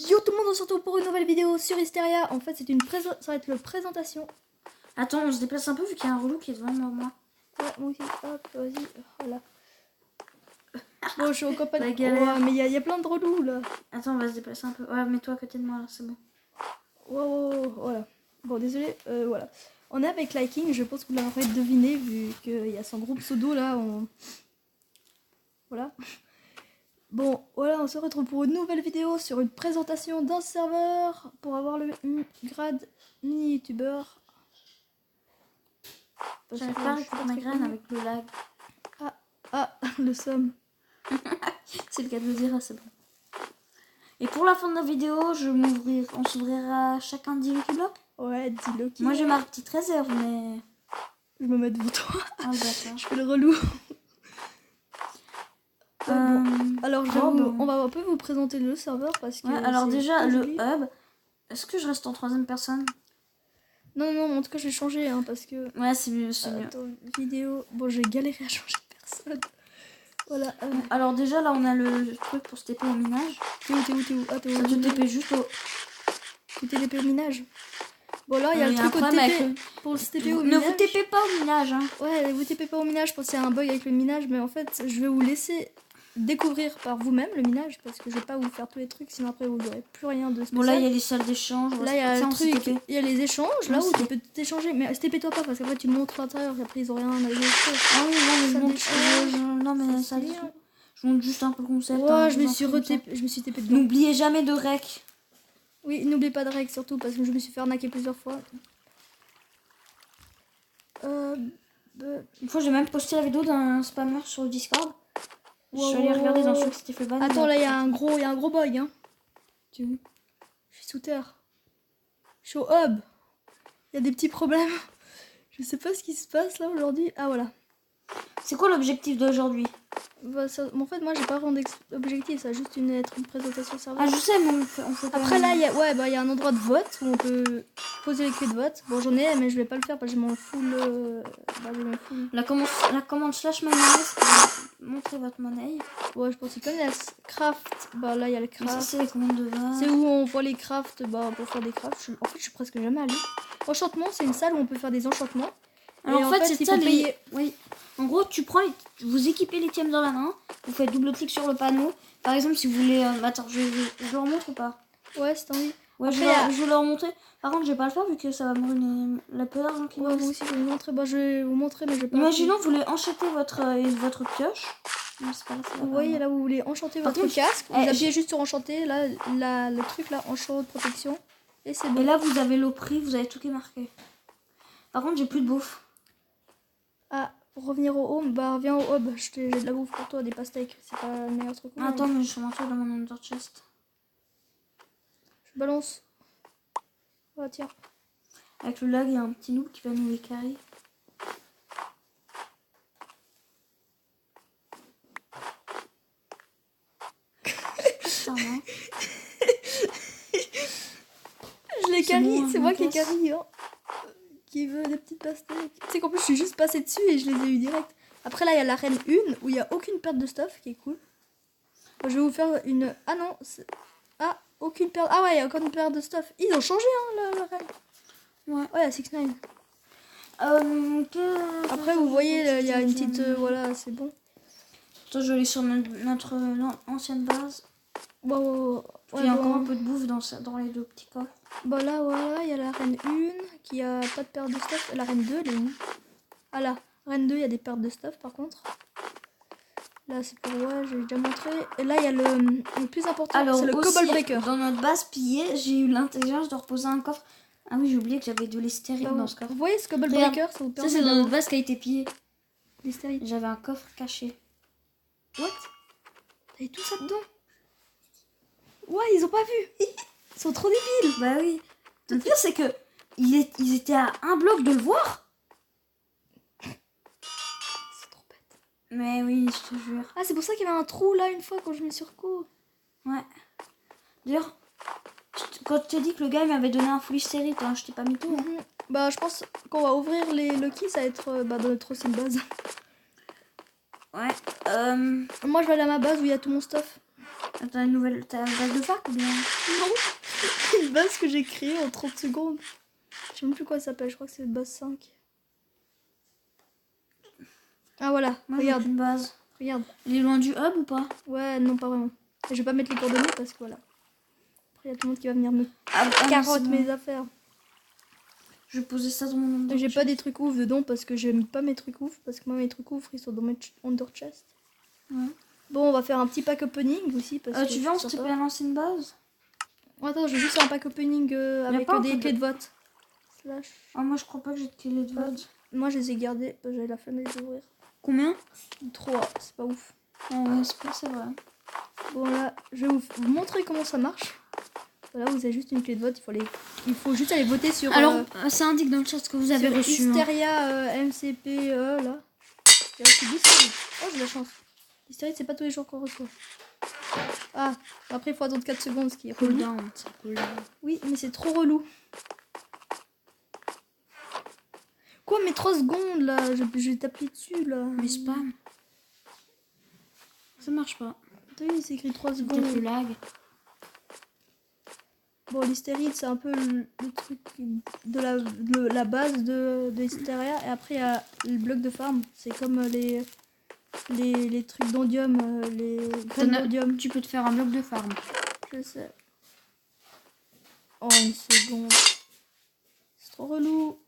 Yo tout le monde, on se retrouve pour une nouvelle vidéo sur Hysteria. En fait, c'est une ça va être une présentation. Attends, on se déplace un peu vu qu'il y a un relou qui est devant moi. Ouais, moi aussi. Hop, vas-y. Voilà. Bon, je suis en campagne. La galère. Ouais, mais il y a plein de relous là. Attends, on va se déplacer un peu. Ouais, mets-toi à côté de moi là, c'est bon. Wow, voilà. Bon, désolé. Voilà. On est avec Liking. Je pense que vous l'avez deviné vu qu'il y a son groupe pseudo là. Voilà. Bon, voilà, on se retrouve pour une nouvelle vidéo sur une présentation d'un serveur pour avoir le grade mini-youtubeur. J'arrive pas à récupérer ma graine avec le lag. Ah, le somme. C'est le cas de le dire, c'est bon. Et pour la fin de la vidéo, on s'ouvrira chacun 10 Lucky Block. Ouais, dis-le. Moi j'ai ma petite réserve, mais... Je me mets devant toi. Ah, d'accord. Je fais le relou. Alors, on va un peu vous présenter le serveur parce que... Ouais, alors déjà, le hub... Est-ce que je reste en troisième personne? Non, en tout cas, je vais changer, hein, parce que... Ouais, c'est mieux, c'est mieux. Attends, vidéo... Bon, j'ai galéré à changer de personne. Voilà. Alors déjà, là, on a le truc pour se TP au minage. T'es où Ah, t'es où? Ça te TP juste au... Tu t'es TP au minage. Bon, là, il y a le truc au TP. Pour se TP au minage. minage. Ne vous TP pas au minage, hein. Ouais, vous TP pas au minage, je pense qu'il y a un bug avec le minage, mais en fait, je vais vous laisser découvrir par vous-même le minage, parce que je vais pas vous faire tous les trucs, sinon après vous n'aurez plus rien de spécial. Bon, là, il y a les salles d'échange. Là, il y a le truc, il y a les échanges, là où tu peux t'échanger, mais TP-toi pas, parce qu'après tu montres l'intérieur, et après ils ont rien à dire. Ah oui, non, mais ça je montre juste un peu le concept. Ouais, hein, je me suis TP dedans. N'oubliez jamais de rec. Oui, n'oubliez pas de rec, surtout, parce que je me suis fait arnaquer plusieurs fois. Une fois, j'ai même posté la vidéo d'un spammer sur le Discord. Je suis allée regarder dans ceux qui s'était fait ban. Attends, là, il y a un gros bug, hein. Tu vois, je suis sous terre. Je suis au hub. Il y a des petits problèmes. Je sais pas ce qui se passe là aujourd'hui. Ah, voilà. C'est quoi l'objectif d'aujourd'hui? Bah, ça, en fait, moi, j'ai pas vraiment d'objectif. Ça va juste être une présentation serveur. Ah, je sais, mais on fait après, là, il y a un endroit de vote où on peut poser les clés de vote. Bon, j'en ai, mais je vais pas le faire parce que j'ai mon full... La commande slash mayonnaise pour montrer votre monnaie. Ouais, je pense qu'ils connaissent. Craft, bah là, il y a le craft. Ça, c'est les commandes de base. C'est où on voit les crafts, bah, pour faire des crafts. En fait, je suis presque jamais allée. Enchantement, c'est une salle où on peut faire des enchantements. Alors, en fait, c'est ça, payer. Oui. En gros, vous équipez l'items dans la main, vous faites double-clic sur le panneau. Par exemple, si vous voulez... attends, je leur montre ou pas? Ouais, c'est envie. Ouais, après, je vais leur montrer. Par contre, je vais pas le faire vu que ça va me ruiner la peu d'argent qui me reste. Moi aussi, je vais vous montrer. Bah, je vais vous montrer, mais je vais pas... Imaginons que vous voulez enchanter votre pioche. Non, c'est pas là, vous voyez, là, vous voulez enchanter votre casque. Vous appuyez juste sur enchanter. Là, le truc, là, enchant protection. Et c'est bon. Et là, vous avez le prix, vous avez tout qui est marqué. Par contre, j'ai plus de bouffe. Ah, pour revenir au home, bah reviens au hub. J'ai de la bouffe pour toi, des pastèques. C'est pas le meilleur truc. Attends, mais je suis rentrée dans mon under chest. Je balance. Ah, tiens. Avec le lag, il y a un petit noob qui va nous les carrer. Putain, non. Je l'ai carry, bon, c'est moi qui ai carry, hein. Qui veut des petites pastèques. Tu sais qu'en plus je suis juste passée dessus et je les ai eu direct. Après là il y a l'arène 1 où il n'y a aucune perte de stuff qui est cool. Je vais vous faire une... Ah non, ah, aucune perte... Ah ouais, il y a encore une perte de stuff. Ils ont changé hein l'arène. Ouais, il y a 6 9. Après vous voyez, il y a une petite... voilà, c'est bon. Attends, je vais aller sur notre ancienne base. Bon, il y a encore un peu de bouffe dans les deux petits coffres. Bah là, voilà, il y a la reine 1 qui a pas de perte de stuff. La reine 2, elle est où? Ah là, reine 2, il y a des pertes de stuff par contre. Là, c'est pour ouais, j'ai déjà montré. Et là, il y a le plus important, c'est le Cobble Breaker. Dans notre base pillée, j'ai eu l'intelligence de reposer un coffre. Ah oui, j'ai oublié que j'avais de l'hystérique dans ce coffre. Vous voyez ce Cobble Breaker? Ça vous permet c'est dans notre base qui a été pillée. L'hystérique. J'avais un coffre caché. What? T'avais tout ça dedans? Ouais, ils ont pas vu. Ils sont trop débiles. Bah oui. Le pire, c'est que ils étaient à un bloc de le voir. C'est trop bête. Mais oui, je te jure. Ah, c'est pour ça qu'il y avait un trou là une fois quand je mets sur cours. Ouais. D'ailleurs, quand tu t'es dit que le gars m'avait donné un full hystérique, hein, je t'ai pas mis tout. Hein. Bah, je pense qu'on va ouvrir les Lucky, ça va être dans notre ancienne base. Ouais. Moi, je vais aller à ma base où il y a tout mon stuff. T'as une nouvelle. T'as une base de fac ou bien? Non. Une base que j'ai créée en 30 secondes. Je sais même plus quoi ça s'appelle, je crois que c'est base 5. Ah voilà, Moi, regarde, une base. regarde. Il est loin du hub ou pas? Ouais, non, pas vraiment. Je vais pas mettre les coordonnées parce que voilà. Après, il y a tout le monde qui va venir me Ah, carotte c'est bon. mes affaires. Je vais poser ça dans mon. J'ai pas des trucs ouf dedans parce que j'aime pas mes trucs ouf. Parce que moi, mes trucs ouf, ils sont dans mes under chest. Ouais. Bon, on va faire un petit pack opening aussi. Parce que Tu viens, on c'est se sympa. fait lancer une base? Attends, je vais juste faire un pack opening avec pas un des peu clés de- de vote. Slash. Ah, moi, je crois pas que j'ai de clé de vote. Moi, je les ai gardées. J'avais la flemme de les ouvrir. Combien? 3, c'est pas ouf. Ah ouais, c'est pas ça, vrai. Bon, là, je vais vous montrer comment ça marche. Voilà, vous avez juste une clé de vote. Il faut juste aller voter sur. Alors, ça indique dans le chat ce que vous avez sur reçu. Hein. Hysteria MCP, là. J'ai reçu 10 séries. Oh, j'ai de la chance. Hysteria, c'est pas tous les jours qu'on reçoit. Ah, après, il faut attendre 4 secondes, ce qui est relou. Cooldown, c'est cooldown. Oui, mais c'est trop relou. Quoi, mais 3 secondes, là? Je vais taper dessus, là. Mais spam. Ça marche pas. T'as vu, c'est écrit 3 Peut-être secondes. le lag. Bon, l'hystérite, c'est un peu le truc de la base de Hysteria. Et après, il y a le bloc de farm. C'est comme les trucs d'ondium, les graines d'ondium. Tu peux te faire un bloc de farm. Je sais. Oh, une seconde. C'est trop relou.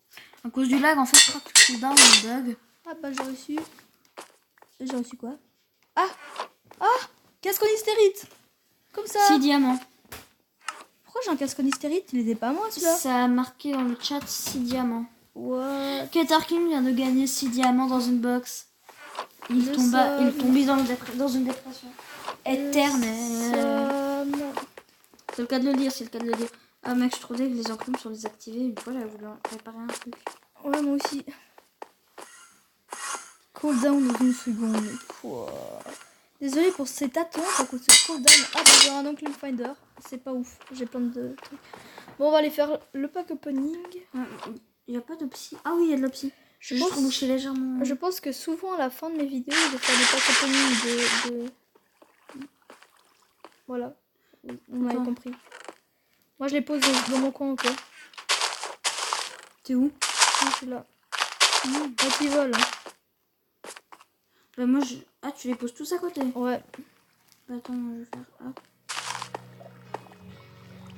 À cause du lag, en fait, je crois que le cooldown il bug. Ah, bah, j'ai reçu. J'ai reçu quoi? Ah! Ah! Casque en hystérite! Comme ça! 6 diamants. Pourquoi j'ai un casque en hystérite? Il les est pas moi, celui-là? Ça a marqué dans le chat 6 diamants. What? Katarkin vient de gagner 6 diamants dans une box. Il Le est tombé dans une dépression éternelle. Somme. C'est le cas de le dire, c'est le cas de le dire. Ah mec, je trouvais que les enclumes sont désactivées. Une fois, j'avais voulu réparer un truc. Ouais, moi aussi. Cooldown dans une seconde. Pouah. Désolé pour cette attente à cause de cooldown. Ah, bah, j'ai un Unclaimed Finder. C'est pas ouf. J'ai plein de trucs. Bon, on va aller faire le pack opening. Il n'y a pas de psy. Ah oui, il y a de la psy. Je vais juste reboucher légèrement. Je pense que souvent à la fin de mes vidéos, je vais faire des pack opening de... Voilà. On m'avait compris. Moi, je les pose dans mon coin, quoi. T'es où? Je suis là. Là, qui vole. Bah moi, Ah, tu les poses tous à côté? Ouais. Bah attends, je vais faire... Hop.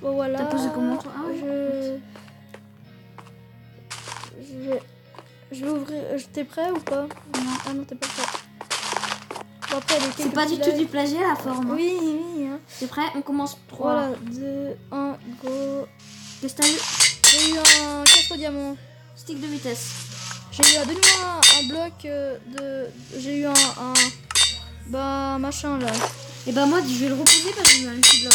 Bon, voilà. T'as posé comment, toi? Ah, je vais ouvrir. T'es prêt ou pas? Non. Ah non, t'es pas prêt. Bon, après, C'est pas du tout du plagiat, la forme. Oui, oui. Hein. T'es prêt? On commence 3. Voilà, 2, 1, go. Qu'est-ce que t'as eu? J'ai eu un casque au diamant. Stick de vitesse. J'ai eu à de nouveau un bloc de... J'ai eu un... Bah, machin, là. Et bah moi, je vais le reposer parce que j'ai eu un petit bloc.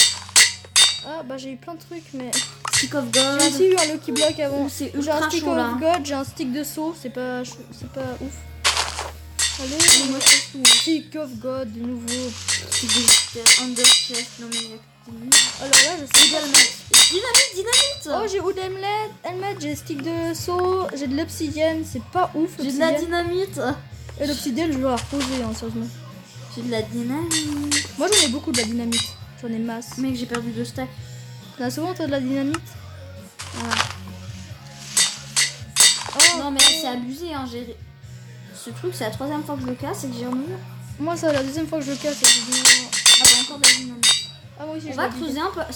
Ah, bah, j'ai eu plein de trucs, mais... Stick of God. J'ai aussi eu un Lucky Block avant. C'est J'ai un ultra stick chaud, of là. God, j'ai un stick de saut, c'est pas ouf. Allez, Moi, je fais tout. stick of God, de nouveau. Stick de vitesse, under chest, non mais il y a que Alors là, je sais pas. Dynamite. Oh, j'ai Wood Helmet, j'ai stick de saut, j'ai de l'obsidienne, c'est pas ouf. J'ai de la l'obsidienne. dynamite. Et l'obsidienne, je vais la reposer, hein, sérieusement. J'ai de la dynamite. Moi, j'en ai beaucoup de la dynamite. J'en ai masse. Mec, j'ai perdu 2 stacks. T'en as souvent, toi, de la dynamite? Voilà. Oh, Non mais là, c'est abusé, hein. Ce truc, c'est la 3e fois que je le casse et que j'ai remis. moi, c'est la deuxième fois que je le casse. Ah bah encore de la dynamite. Ah, moi aussi, On je va l'ai creuser un peu. Je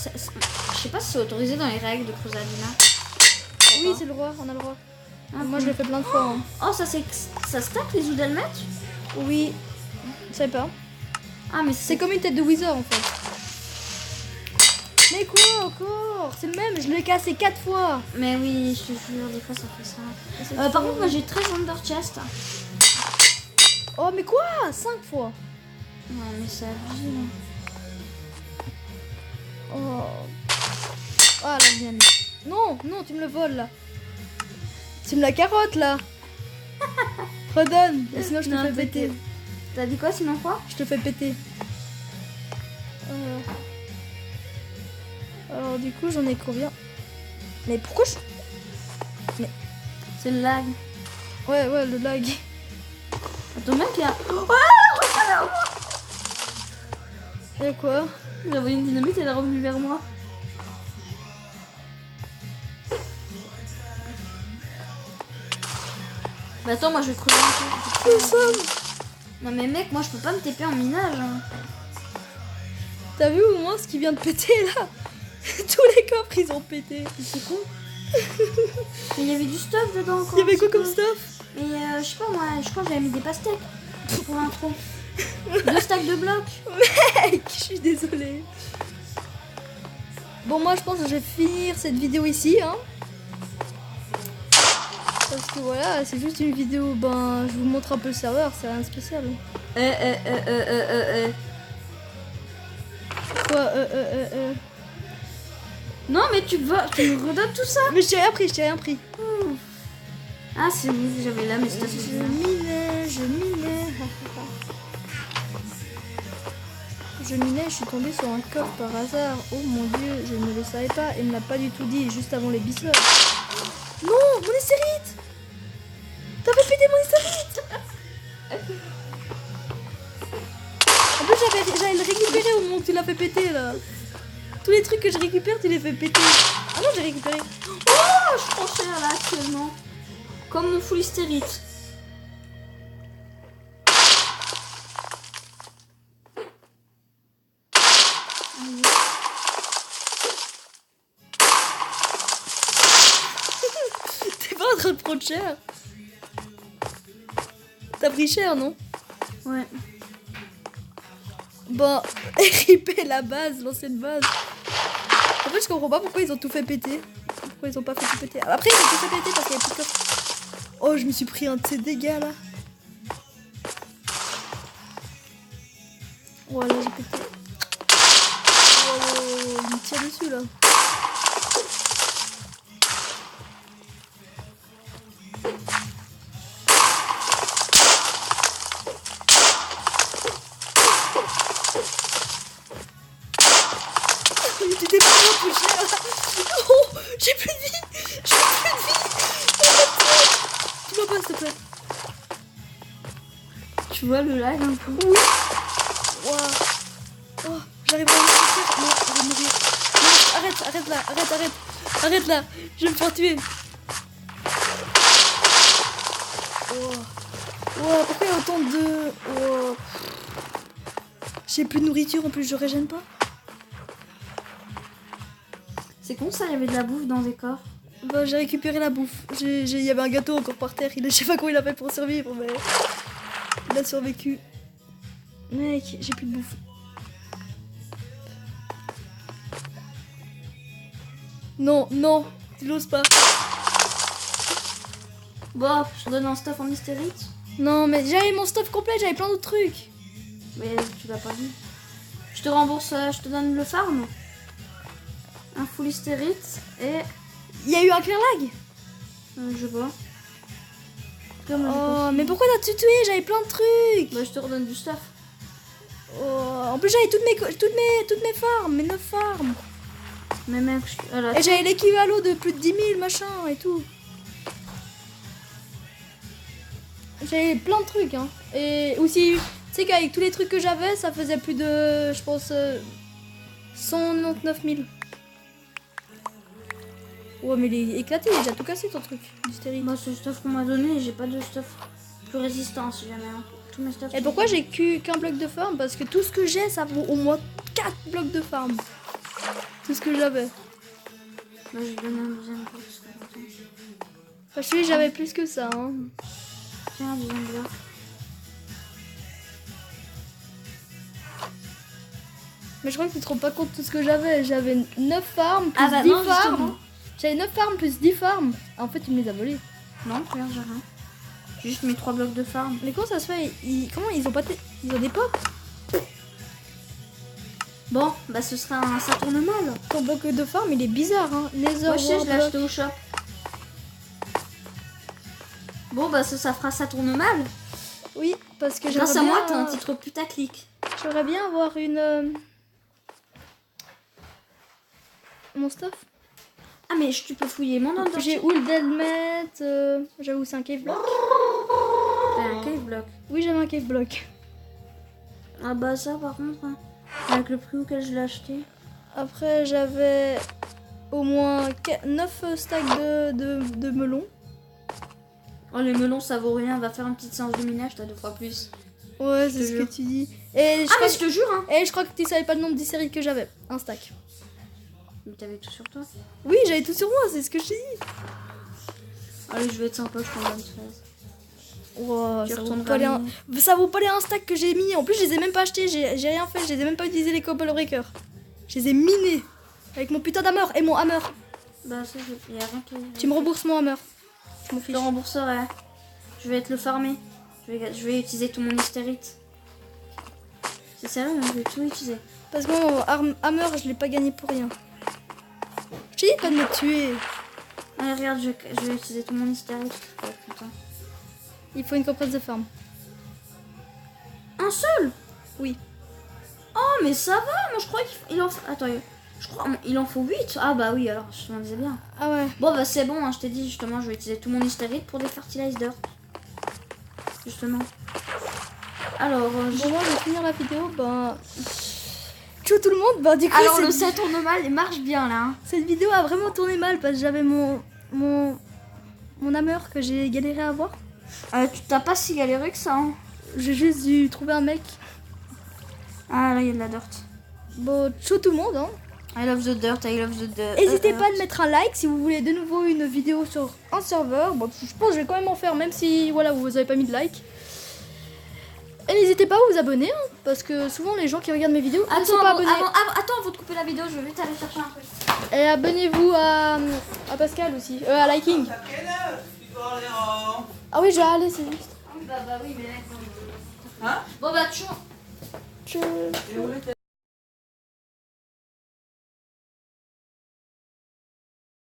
sais pas si c'est autorisé dans les règles de creuser à dynamite. Oui, c'est le droit, on a le droit. Ah, Moi, je l'ai fait plein de fois. Hein. Oh, ça stack les Oudelmet? Oui, je sais pas. Ah, mais C'est comme une tête de Wither en fait. Mais quoi encore? C'est le même, je l'ai cassé 4 fois. Mais oui, je te jure, des fois ça fait ça. Par contre, moi j'ai 13 under chest. Oh, mais quoi? 5 fois. Ouais, mais c'est abusé là. Oh. Ah, la mienne. Non, non, tu me le voles là. Tu me la carottes là. Redonne, et sinon je te Non, fais péter. T'as dit quoi sinon quoi? Je te fais péter. Alors du coup j'en ai combien? Mais pourquoi je... C'est le lag. Ouais, le lag. Attends, mec, il y a... Y'a quoi? J'ai envoyé une dynamite et elle est revenue vers moi. Bah attends, moi je vais creuser un peu. Nous sommes. Non mais mec, moi je peux pas me TP en minage. Hein. T'as vu au moins ce qui vient de péter là? Tous les coffres ils ont pété. C'est con. Mais il y avait du stuff dedans encore. Il y avait un quoi petit comme peu. stuff? Mais je sais pas moi, je crois que j'avais mis des pastèques pour l'intro. 2 stacks de blocs. Mec, je suis désolée. Bon, moi je pense que je vais finir cette vidéo ici, hein. Parce que voilà, c'est juste une vidéo, ben, je vous montre un peu le serveur, c'est rien de spécial. Quoi, Non mais tu me redonnes tout ça. Mais je t'ai rien pris, je t'ai rien pris. Ah c'est oui, j'avais là mais c'était Je minais. Je minais, je suis tombée sur un coffre par hasard. Oh mon dieu, je ne le savais pas, il ne l'a pas du tout dit juste avant les bisous. Non, mon hystérite! T'avais pété mon hystérite! En plus, j'allais le récupérer au moment où tu l'as fait péter là. Tous les trucs que je récupère, tu les fais péter. Ah non, j'ai récupéré. Oh, je prends cher là actuellement. Comme mon full hystérite. T'es pas en train de prendre cher? T'as pris cher, non? Ouais. Bon, RIP la base, l'ancienne base. En fait, je comprends pas pourquoi ils ont tout fait péter. Pourquoi ils ont pas fait tout péter. Après, ils ont tout fait péter parce qu'il y a plus de coffre. Oh, je me suis pris un de ces dégâts là. Voilà, j'ai pété. Oh, il me tire dessus là. Tu t'es pas touché là. Oh, j'ai plus de vie. J'ai plus de vie. Oh, tu m'as pas, s'il te plaît. Tu vois le lag un peu. Oui. Wow. Oh, j'arrive à me sortir. Non, je vais mourir. Non, arrête là, arrête là. Je vais me faire tuer. Oh. Oh, pourquoi il y a autant de... Oh. J'ai plus de nourriture, en plus je régène pas. C'est con ça, il y avait de la bouffe dans des coffres. Bah, j'ai récupéré la bouffe. Il y avait un gâteau encore par terre. Je sais pas comment il a fait pour survivre, mais... Il a survécu. Mec, j'ai plus de bouffe. Non, non, tu l'oses pas. Bon, je te donne un stuff en hystérite. Non, mais j'avais mon stuff complet, j'avais plein d'autres trucs. Mais tu l'as pas vu. Je te rembourse, je te donne le farm. Un full hystérite et... Il y a eu un clear lag. je vois. Oh, mais pourquoi t'as tué? J'avais plein de trucs. Bah, je te redonne du stuff. Oh, en plus, j'avais toutes mes farms, mes 9 farms. Mais mec, Et j'avais l'équivalent de plus de 10 000 machin et tout. J'avais plein de trucs, hein. Et aussi, tu sais qu'avec tous les trucs que j'avais, ça faisait plus de, je pense, 199 000. Ouais, mais il est éclaté, il a déjà tout cassé ton truc, d'hystérie. Moi, c'est le stuff qu'on m'a donné, j'ai pas de stuff plus résistant si jamais. Hein. Tous mes stuff. Et pourquoi j'ai qu'un bloc de farm? Parce que tout ce que j'ai, ça vaut au moins 4 blocs de farm. Tout ce que j'avais. Bah, je donne un deuxième bloc. Enfin, je sais, j'avais plus que ça, hein. Tiens, un deuxième bloc. Mais je crois que tu te rends pas compte de tout ce que j'avais. J'avais 9 farms plus Ah bah 10 non, farms. justement. J'avais 9 farms plus 10 farms. En fait, tu me les as volés. Non, regarde, j'ai rien. J'ai juste mes 3 blocs de farm. Mais comment ça se fait? Comment ils ont pas... Ils ont des pop? Bon, bah ce sera ça tourne mal. Ton bloc de farm, il est bizarre, hein. Nether Moi, je sais, je l'ai Warblock. acheté au shop. Bon, bah ça fera ça tourne mal. Oui, parce que Grâce à j'aimerais moi, bien... t'as un titre putaclic. J'aimerais bien avoir une... Mon stuff. Ah, mais tu peux fouiller mon nom. J'ai où le deadmet j'avoue, c'est un cave block. T'as un cave block. Oui, j'avais un cave block. Ah bah ça, par contre... hein. Avec le prix auquel je l'ai acheté. Après, j'avais au moins 9 stacks de melons. Oh, les melons, ça vaut rien. Va faire une petite séance de minage, t'as 2 fois plus. Ouais, Je c'est te ce jure. que tu dis. Et Ah, mais je te jure, hein. je crois que tu savais pas le nombre d'hystéries que j'avais. Un stack. Mais t'avais tout sur toi. Oui, j'avais tout sur moi, c'est ce que je t'ai dit. Allez, je vais être sympa, je t'en donne 13. Wow, Tu ça vaut retournes pas les ramener. ça vaut pas les 1 stack que j'ai mis. En plus, je les ai même pas achetés. J'ai rien fait. Je les ai même pas utilisé les cobble breakers. Je les ai minés. Avec mon putain d'hammer et mon hammer. Bah, ça, y a rien qui. Tu me rembourses mon hammer. Je m'en Je fiche. te rembourserai. Je vais te le farmer. Je vais utiliser tout mon hystérite. C'est sérieux, je vais tout utiliser. Parce que mon hammer, je l'ai pas gagné pour rien. Je t'ai dit pas de me tuer. Allez, regarde, je vais utiliser tout mon hystérite. Je vais être content. Il faut une compresse de farm. Un seul? Oui. Oh, mais ça va. Moi, je crois qu'il en faut. Attends, je crois il en faut 8. Ah, bah oui, alors je me disais bien. Ah ouais. Bon, bah c'est bon, hein, je t'ai dit justement, je vais utiliser tout mon hystérite pour des fertilize dirt. Justement. Alors, Bon, moi, je vais finir la vidéo. Ben. Ciao tout le monde. Ben, du coup, alors cette, le 7 tourne mal, il marche bien là. Hein. cette vidéo a vraiment tourné mal parce que j'avais mon hammer que j'ai galéré à avoir. Tu t'as pas si galéré que ça. Hein. J'ai juste dû trouver un mec. Ah, là, il y a de la dirt. Bon, ciao tout le monde. Hein. I love the dirt, I love the dirt. N'hésitez pas à mettre un like si vous voulez de nouveau une vidéo sur un serveur. Bon, je pense que je vais quand même en faire, même si voilà, vous avez pas mis de like. Et n'hésitez pas à vous abonner, hein, parce que souvent les gens qui regardent mes vidéos ne sont pas abonnés. Attends, avant de couper la vidéo, je vais vite aller chercher un truc. Et abonnez-vous à Pascal aussi, à Liking. Ah oui, je vais aller, c'est juste. Bah oui, mais mec. Hein? Bon, bah, tu. Je-